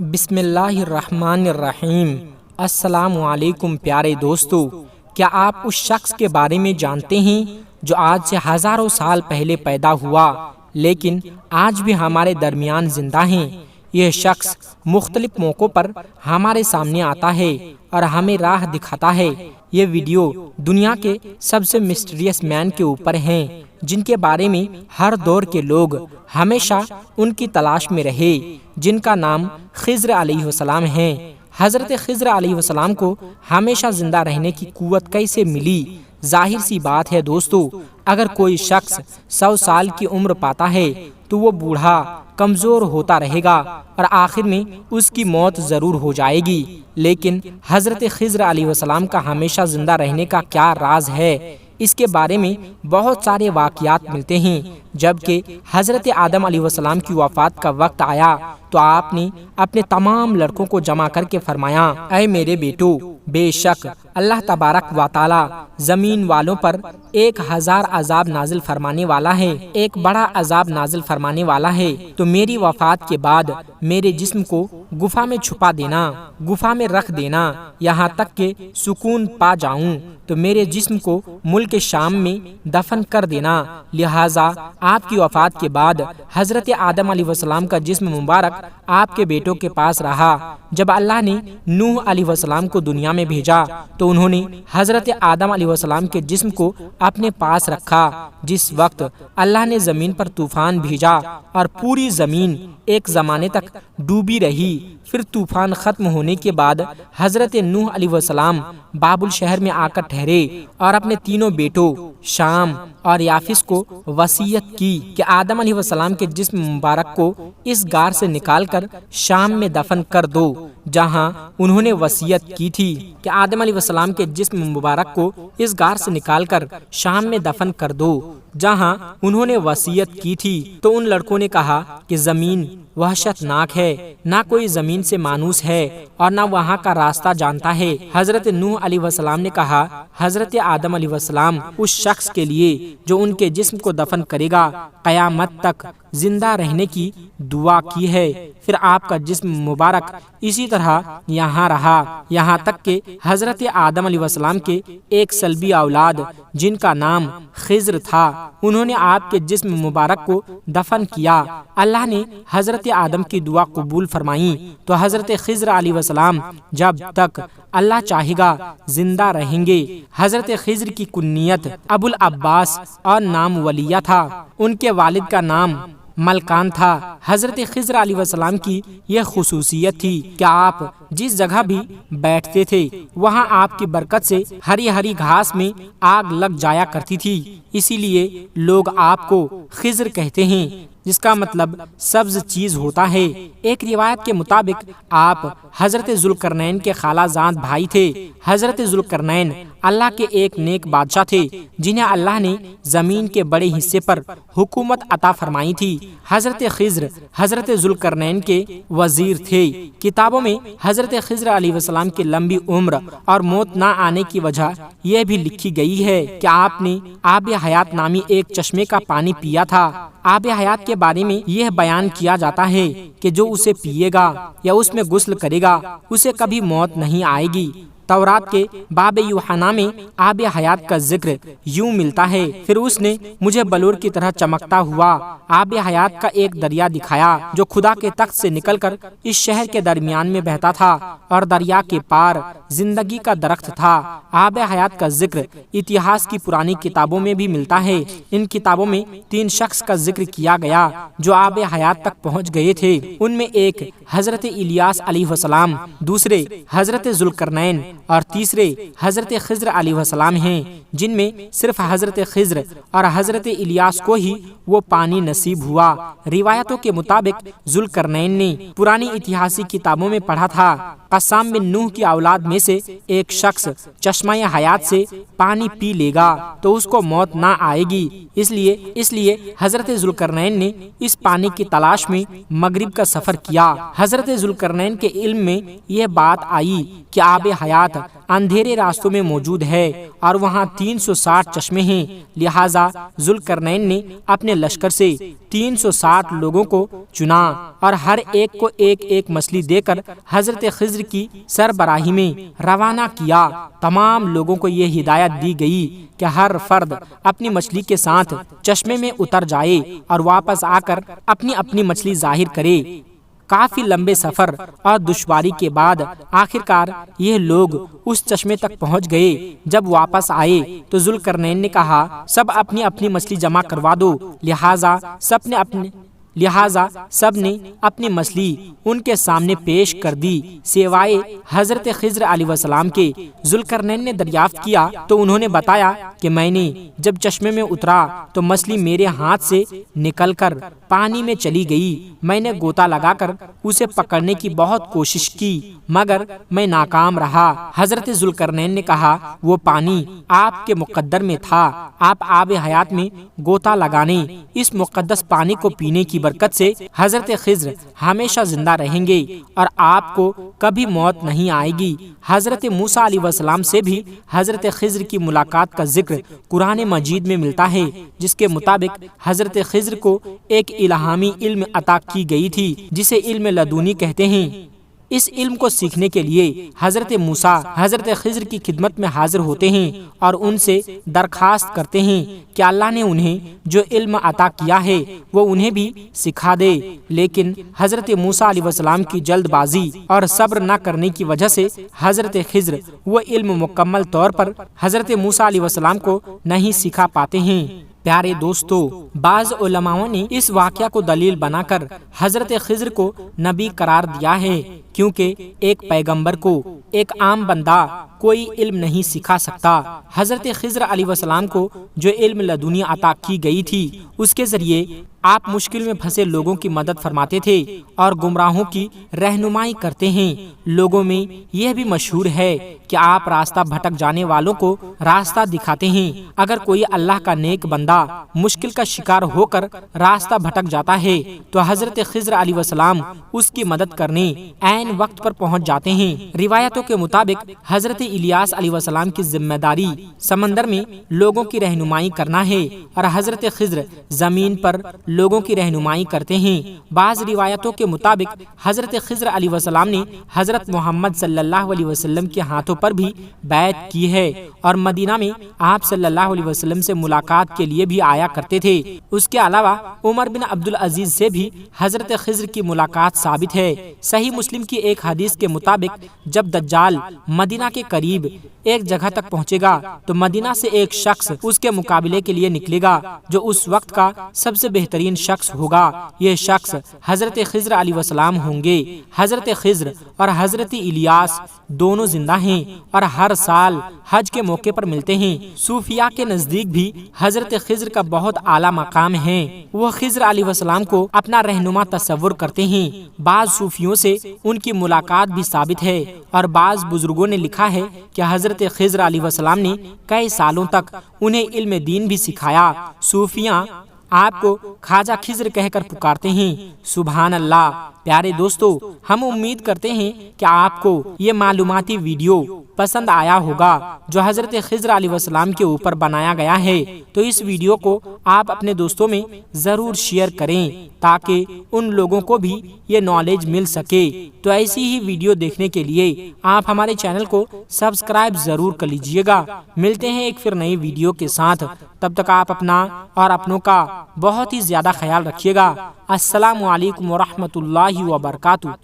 بسم اللہ الرحمن الرحیم۔ السلام علیکم پیارے دوستو، کیا آپ اس شخص کے بارے میں جانتے ہیں جو آج سے ہزاروں سال پہلے پیدا ہوا لیکن آج بھی ہمارے درمیان زندہ ہیں؟ یہ شخص مختلف موقعوں پر ہمارے سامنے آتا ہے اور ہمیں راہ دکھاتا ہے۔ یہ ویڈیو دنیا کے سب سے مسٹریس مین کے اوپر ہیں، جن کے بارے میں ہر دور کے لوگ ہمیشہ ان کی تلاش میں رہے، جن کا نام خضر علیہ السلام ہے۔ حضرت خضر علیہ السلام کو ہمیشہ زندہ رہنے کی قوت کیسے ملی؟ ظاہر سی بات ہے دوستو، اگر کوئی شخص 100 سال کی عمر پاتا ہے تو وہ بوڑھا کمزور ہوتا رہے گا اور آخر میں اس کی موت ضرور ہو جائے گی۔ لیکن حضرت خضر علیہ السلام کا ہمیشہ زندہ رہنے کا کیا راز ہے؟ اس کے بارے میں بہت سارے واقعات ملتے ہیں۔ جبکہ حضرت آدم علیہ السلام کی وفات کا وقت آیا تو آپ نے اپنے تمام لڑکوں کو جمع کر کے فرمایا، اے میرے بیٹو، بے شک اللہ تبارک و تعالی زمین والوں پر 1000 عذاب نازل فرمانے والا ہے، ایک بڑا عذاب نازل فرمانے والا ہے۔ تو میری وفات کے بعد میرے جسم کو گفا میں چھپا دینا، گفا میں رکھ دینا، یہاں تک کہ سکون پا جاؤں تو میرے جسم کو ملک شام میں دفن کر دینا۔ لہٰذا آپ کی وفات کے بعد حضرت آدم علیہ السلام کا جسم مبارک آپ کے بیٹوں کے پاس رہا۔ جب اللہ نے نوح علیہ السلام کو دنیا میں بھیجا تو انہوں نے حضرت آدم علیہ السلام کے جسم کو اپنے پاس رکھا۔ جس وقت اللہ نے زمین پر طوفان بھیجا اور پوری زمین ایک زمانے تک ڈوبی رہی، پھر طوفان ختم ہونے کے بعد حضرت نوح علیہ السلام بابل شہر میں آ کر ٹھہرے اور اپنے تینوں بیٹوں شام اور یافس کو وصیت کی کہ آدم علیہ السلام کے جسم مبارک کو اس غار سے نکال کر شام میں دفن کر دو، جہاں انہوں نے وصیت کی تھی کہ آدم علیہ السلام کے جسم مبارک کو اس غار سے نکال کر شام میں دفن کر دو، جہاں انہوں نے وصیت کی تھی۔ تو ان لڑکوں نے کہا کہ زمین وحشت ناک ہے، نہ کوئی زمین سے مانوس ہے اور نہ وہاں کا راستہ جانتا ہے۔ حضرت نوح علیہ السلام نے کہا، حضرت آدم علیہ السلام اس شخص کے لیے جو ان کے جسم کو دفن کرے گا قیامت تک زندہ رہنے کی دعا کی ہے۔ پھر آپ کا جسم مبارک اسی طرح یہاں رہا، یہاں تک کہ حضرت آدم علیہ السلام کے ایک سلبی اولاد جن کا نام خضر تھا، انہوں نے آپ کے جسم مبارک کو دفن کیا۔ اللہ نے حضرت آدم کی دعا قبول فرمائی تو حضرت خضر علیہ السلام جب تک اللہ چاہے گا زندہ رہیں گے۔ حضرت خضر کی کنیت ابو العباس اور نام ولیہ تھا، ان کے والد کا نام ملکان تھا۔ حضرت خضر علیہ السلام کی یہ خصوصیت تھی کہ آپ جس جگہ بھی بیٹھتے تھے وہاں آپ کی برکت سے ہری ہری گھاس میں آگ لگ جایا کرتی تھی، اسی لیے لوگ آپ کو خضر کہتے ہیں، جس کا مطلب سبز چیز ہوتا ہے۔ ایک روایت کے مطابق آپ حضرت ذوالقرنین کے خالہ زاد بھائی تھے۔ حضرت ذوالقرنین اللہ کے ایک نیک بادشاہ تھے جنہیں اللہ نے زمین کے بڑے حصے پر حکومت عطا فرمائی تھی۔ حضرت خضر حضرت ذوالقرنین کے وزیر تھے۔ کتابوں میں حضرت خضر علیہ السلام کی لمبی عمر اور موت نہ آنے کی وجہ یہ بھی لکھی گئی ہے کہ آپ نے آب حیات نامی ایک چشمے کا پانی پیا تھا۔ آب حیات کے بارے میں یہ بیان کیا جاتا ہے کہ جو اسے پیے گا یا اس میں غسل کرے گا اسے کبھی موت نہیں آئے گی۔ تورات کے باب یوحنا میں آب حیات کا ذکر یوں ملتا ہے، پھر اس نے مجھے بلور کی طرح چمکتا ہوا آب حیات کا ایک دریا دکھایا جو خدا کے تخت سے نکل کر اس شہر کے درمیان میں بہتا تھا اور دریا کے پار زندگی کا درخت تھا۔ آب حیات کا ذکر اتہاس کی پرانی کتابوں میں بھی ملتا ہے۔ ان کتابوں میں 3 شخص کا ذکر کیا گیا جو آب حیات تک پہنچ گئے تھے، ان میں ایک حضرت الیاس علیہ السلام، دوسرے حضرت ذوالقرنین اور تیسرے حضرت خضر علیہ السلام ہیں، جن میں صرف حضرت خضر اور حضرت الیاس کو ہی وہ پانی نصیب ہوا۔ روایتوں کے مطابق ذوالقرنین نے پرانی اتہاسی کتابوں میں پڑھا تھا قسام بن نوح کی اولاد میں سے ایک شخص چشمہ حیات سے پانی پی لے گا تو اس کو موت نہ آئے گی، اس لیے حضرت ذوالقرنین نے اس پانی کی تلاش میں مغرب کا سفر کیا۔ حضرت ذوالقرنین کے علم میں یہ بات آئی کہ آب حیات اندھیرے راستوں میں موجود ہے اور وہاں 360 چشمے ہیں۔ لہٰذا ذوالقرنین نے اپنے لشکر سے 360 لوگوں کو چنا اور ہر ایک کو ایک ایک مچھلی دے کر حضرت خضر کی سربراہی میں روانہ کیا۔ تمام لوگوں کو یہ ہدایت دی گئی کہ ہر فرد اپنی مچھلی کے ساتھ چشمے میں اتر جائے اور واپس آ کر اپنی اپنی مچھلی ظاہر کرے۔ کافی لمبے سفر اور دشواری کے بعد آخرکار یہ لوگ اس چشمے تک پہنچ گئے۔ جب واپس آئے تو ذوالقرنین نے کہا سب اپنی اپنی مچھلی جمع کروا دو۔ لہٰذا سب نے اپنی مچھلی ان کے سامنے پیش کر دی سوائے حضرت خضر علیہ السلام کے۔ ذوالقرنین نے دریافت کیا تو انہوں نے بتایا کہ میں نے جب چشمے میں اترا تو مچھلی میرے ہاتھ سے نکل کر پانی میں چلی گئی۔ میں نے گوتا لگا کر اسے پکڑنے کی بہت کوشش کی مگر میں ناکام رہا۔ حضرت ذوالقرنین نے کہا وہ پانی آپ کے مقدر میں تھا، آپ آب حیات میں گوتا لگانے اس مقدس پانی کو پینے کی برکت سے حضرت خضر ہمیشہ زندہ رہیں گے اور آپ کو کبھی موت نہیں آئے گی۔ حضرت موسیٰ علیہ السلام سے بھی حضرت خضر کی ملاقات کا ذکر قرآن مجید میں ملتا ہے، جس کے مطابق حضرت خضر کو ایک الہامی علم عطا کی گئی تھی جسے علم لدنی کہتے ہیں۔ اس علم کو سیکھنے کے لیے حضرت موسیٰ حضرت خضر کی خدمت میں حاضر ہوتے ہیں اور ان سے درخواست کرتے ہیں کہ اللہ نے انہیں جو علم عطا کیا ہے وہ انہیں بھی سکھا دے، لیکن حضرت موسیٰ علیہ السلام کی جلد بازی اور صبر نہ کرنے کی وجہ سے حضرت خضر وہ علم مکمل طور پر حضرت موسیٰ علیہ السلام کو نہیں سکھا پاتے ہیں۔ پیارے دوستو، بعض علماء نے اس واقعہ کو دلیل بنا کر حضرت خضر کو نبی قرار دیا ہے، کیونکہ ایک پیغمبر کو ایک عام بندہ کوئی علم نہیں سکھا سکتا۔ حضرت خضر علیہ السلام کو جو علم لدنی عطا کی گئی تھی اس کے ذریعے آپ مشکل میں پھنسے لوگوں کی مدد فرماتے تھے اور گمراہوں کی رہنمائی کرتے ہیں۔ لوگوں میں یہ بھی مشہور ہے کہ آپ راستہ بھٹک جانے والوں کو راستہ دکھاتے ہیں۔ اگر کوئی اللہ کا نیک بندہ مشکل کا شکار ہو کر راستہ بھٹک جاتا ہے تو حضرت خضر علیہ السلام اس کی مدد کرنے عین وقت پر پہنچ جاتے ہیں۔ روایتوں کے مطابق حضرت الیاس علیہ السلام کی ذمہ داری سمندر میں لوگوں کی رہنمائی کرنا ہے اور حضرت خضر زمین پر لوگوں کی رہنمائی کرتے ہیں۔ بعض روایتوں کے مطابق حضرت خضر علیہ السلام نے حضرت محمد صلی اللہ علیہ وسلم کے ہاتھوں پر بھی بیعت کی ہے اور مدینہ میں آپ صلی اللہ علیہ وسلم سے ملاقات کے لیے بھی آیا کرتے تھے۔ اس کے علاوہ عمر بن عبدالعزیز سے بھی حضرت خضر کی ملاقات ثابت ہے۔ صحیح مسلم کی ایک حدیث کے مطابق جب دجال مدینہ کے قریب ایک جگہ تک پہنچے گا تو مدینہ سے ایک شخص اس کے مقابلے کے لیے نکلے گا جو اس وقت کا سب سے بہترین شخص ہوگا۔ یہ شخص حضرت خضر علیہ السلام ہوں گے۔ حضرت خضر اور حضرت الیاس دونوں زندہ ہیں اور ہر سال حج کے موقع پر ملتے ہیں۔ صوفیاء کے نزدیک بھی حضرت خضر کا بہت اعلیٰ مقام ہے۔ وہ خضر علیہ السلام کو اپنا رہنما تصور کرتے ہیں۔ بعض صوفیوں سے ان کی ملاقات بھی ثابت ہے اور بعض بزرگوں نے لکھا ہے کہ حضرت خضر علیہ السلام نے کئی سالوں تک انہیں علم دین بھی سکھایا۔ صوفیاء آپ کو خواجہ خضر کہہ کر پکارتے ہیں۔ سبحان اللہ۔ پیارے دوستو، ہم امید کرتے ہیں کہ آپ کو یہ معلوماتی ویڈیو پسند آیا ہوگا جو حضرت خضر علیہ السلام کے اوپر بنایا گیا ہے۔ تو اس ویڈیو کو آپ اپنے دوستوں میں ضرور شیئر کریں تاکہ ان لوگوں کو بھی یہ نالج مل سکے۔ تو ایسی ہی ویڈیو دیکھنے کے لیے آپ ہمارے چینل کو سبسکرائب ضرور کر لیجئے گا۔ ملتے ہیں ایک پھر نئی ویڈیو کے ساتھ، تب تک آپ اپنا اور اپنوں کا بہت ہی زیادہ خیال رکھیے گا۔ السلام علیکم ورحمۃ اللہ وبرکاتہ۔